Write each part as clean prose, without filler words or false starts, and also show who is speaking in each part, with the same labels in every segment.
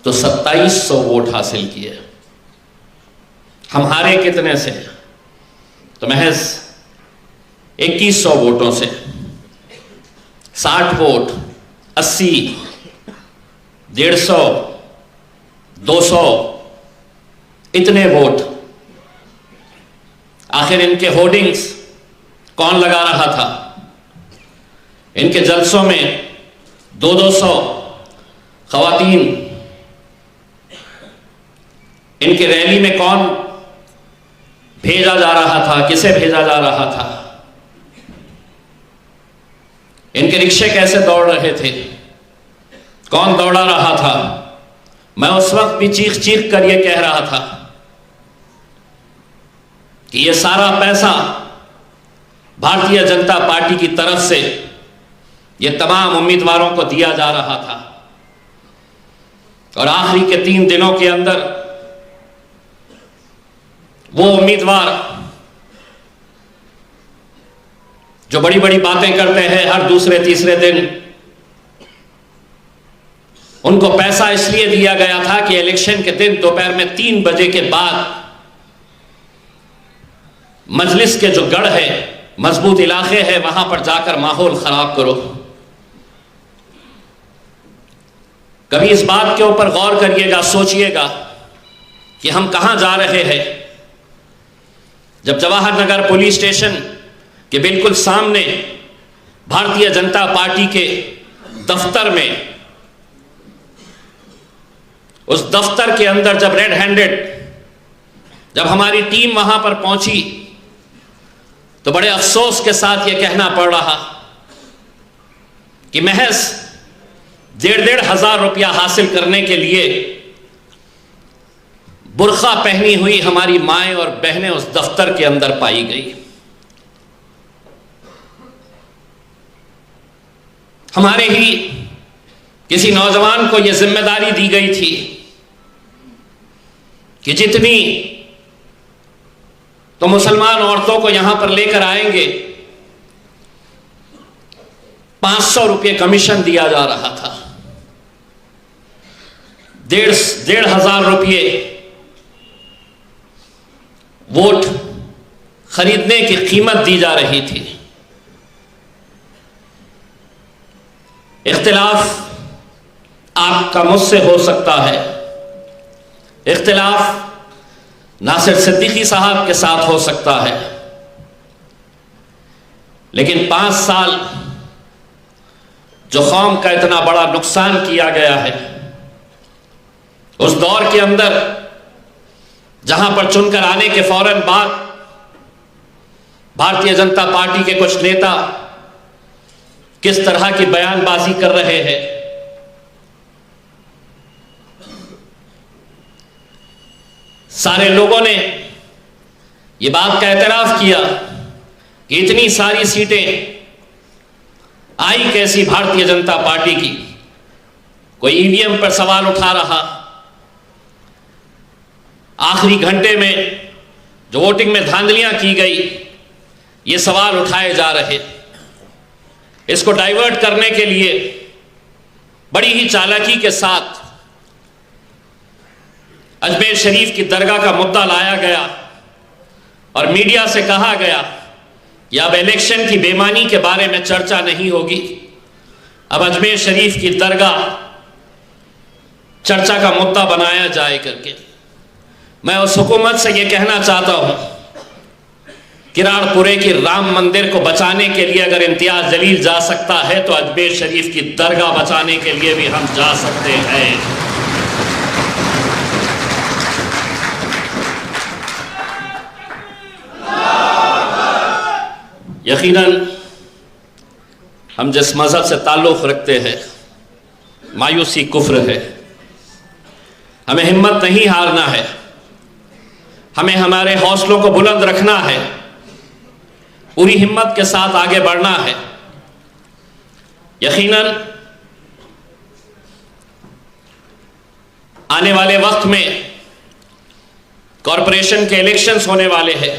Speaker 1: तो 2700 वोट हासिल किए। हम हारे कितने से? तो महज 2100 वोटों से। 60 वोट, 80, 150, 200, इतने वोट। आखिर इनके होर्डिंग्स कौन लगा रहा था? इनके जलसों में 200 खवातीन, इनके रैली में कौन भेजा जा रहा था? किसे भेजा जा रहा था? इनके रिक्शे कैसे दौड़ रहे थे? कौन दौड़ा रहा था? मैं उस वक्त भी चीख चीख कर यह कह रहा था कि यह सारा पैसा भारतीय जनता पार्टी की तरफ से यह तमाम उम्मीदवारों को दिया जा रहा था। और आखिरी के 3 दिनों के अंदर वो उम्मीदवार जो बड़ी बड़ी बातें करते हैं हर दूसरे तीसरे दिन, उनको पैसा इसलिए दिया गया था कि इलेक्शन के दिन दोपहर में 3 बजे के बाद मजलिस के जो गढ़ है, मजबूत इलाके हैं, वहां पर जाकर माहौल खराब करो। कभी इस बात के ऊपर गौर करिएगा, सोचिएगा कि हम कहां जा रहे हैं। जब जवाहर नगर पुलिस स्टेशन के बिल्कुल सामने भारतीय जनता पार्टी के दफ्तर में, उस दफ्तर के अंदर जब रेड हैंडेड जब हमारी टीम वहां पर पहुंची, तो बड़े अफसोस के साथ यह कहना पड़ रहा कि महज 1,500 रुपया हासिल करने के लिए बुर्खा पहनी हुई हमारी माएं और बहनें उस दफ्तर के अंदर पाई गई। हमारे ही किसी नौजवान को यह जिम्मेदारी दी गई थी कि जितनी तो मुसलमान औरतों को यहां पर लेकर आएंगे, 500 रुपये कमीशन दिया जा रहा था। 1,500 रुपये वोट खरीदने की कीमत दी जा रही थी। इख्तिलाफ आपका मुझसे हो सकता है, इख्तिलाफ नासिर सिद्दीकी साहब के साथ हो सकता है, लेकिन 5 साल जो कौम का इतना बड़ा नुकसान किया गया है, उस दौर के अंदर जहां पर चुनकर आने के फौरन बाद भारतीय जनता पार्टी के कुछ नेता किस तरह की बयानबाजी कर रहे हैं। सारे लोगों ने यह बात का एतराफ किया कि इतनी सारी सीटें आई कैसी भारतीय जनता पार्टी की। कोई ईवीएम पर सवाल उठा रहा, आखिरी घंटे में जो वोटिंग में धांधलियां की गई, ये सवाल उठाए जा रहे। इसको डाइवर्ट करने के लिए बड़ी ही चालाकी के साथ अजमेर शरीफ की दरगाह का मुद्दा लाया गया और मीडिया से कहा गया कि अब इलेक्शन की बेईमानी के बारे में चर्चा नहीं होगी, अब अजमेर शरीफ की दरगाह चर्चा का मुद्दा बनाया जाए करके। मैं उस हुकूमत से यह कहना चाहता हूं, किराड़पुरे की राम मंदिर को बचाने के लिए अगर इम्तियाज जलील जा सकता है, तो अजमेर शरीफ की दरगाह बचाने के लिए भी हम जा सकते हैं। यकीनन हम जिस मजहब से ताल्लुक़ रखते हैं, मायूसी कुफ्र है। हमें हिम्मत नहीं हारना है, हमें हमारे हौसलों को बुलंद रखना है, पूरी हिम्मत के साथ आगे बढ़ना है। यकीनन आने वाले वक्त में कॉरपोरेशन के इलेक्शंस होने वाले हैं।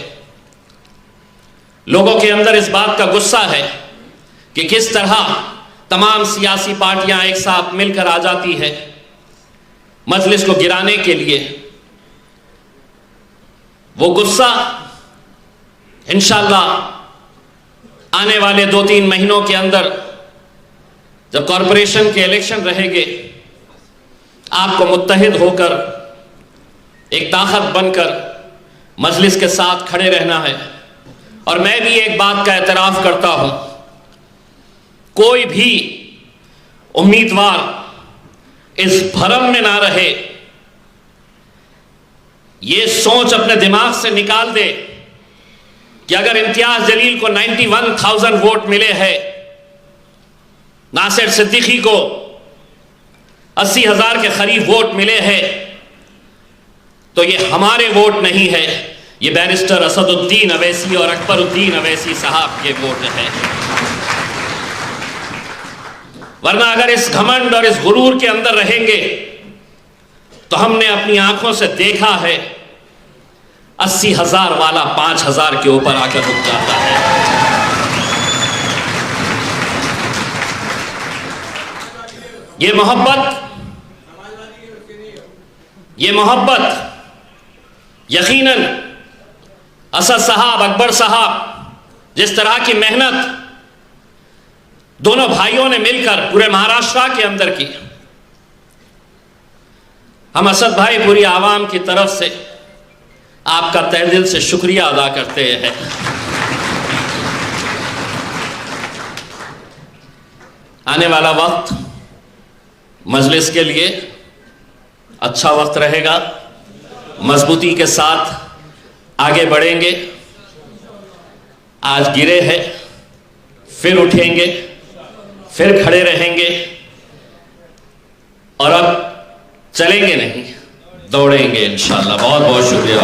Speaker 1: लोगों के अंदर इस बात का गुस्सा है कि किस तरह तमाम सियासी पार्टियां एक साथ मिलकर आ जाती है, मजलिस को गिराने के लिए, वो गुस्सा इंशाअल्लाह आने वाले 2-3 महीनों के अंदर जब कॉरपोरेशन के इलेक्शन रहेंगे, आपको मुत्तहिद होकर एक ताकत बनकर मजलिस के साथ खड़े रहना है। और मैं भी एक बात का एतराफ़ करता हूं, कोई भी उम्मीदवार इस भरम में ना रहे, ये सोच अपने दिमाग से निकाल दे कि अगर इम्तियाज जलील को 91,000 वोट मिले हैं, नासिर सिद्दीकी को 80,000 के करीब वोट मिले हैं, तो ये हमारे वोट नहीं है, ये बैरिस्टर असदुद्दीन अवैसी और अकबरुद्दीन अवैसी साहब के वोट है। वरना अगर इस घमंड और इस गुरूर के अंदर रहेंगे तो हमने अपनी आंखों से देखा है 80,000 वाला 5,000 के ऊपर आकर रुक जाता है। ये मोहब्बत यकीनन असद साहब, अकबर साहब, जिस तरह की मेहनत दोनों भाइयों ने मिलकर पूरे महाराष्ट्र के अंदर की, हम असद भाई पूरी आवाम की तरफ से आपका तहे दिल से शुक्रिया अदा करते हैं। आने वाला वक्त मजलिस के लिए अच्छा वक्त रहेगा, मजबूती के साथ आगे बढ़ेंगे। आज गिरे हैं, फिर उठेंगे, फिर खड़े रहेंगे और अब चलेंगे नहीं, दौड़ेंगे इंशाअल्लाह। बहुत बहुत शुक्रिया।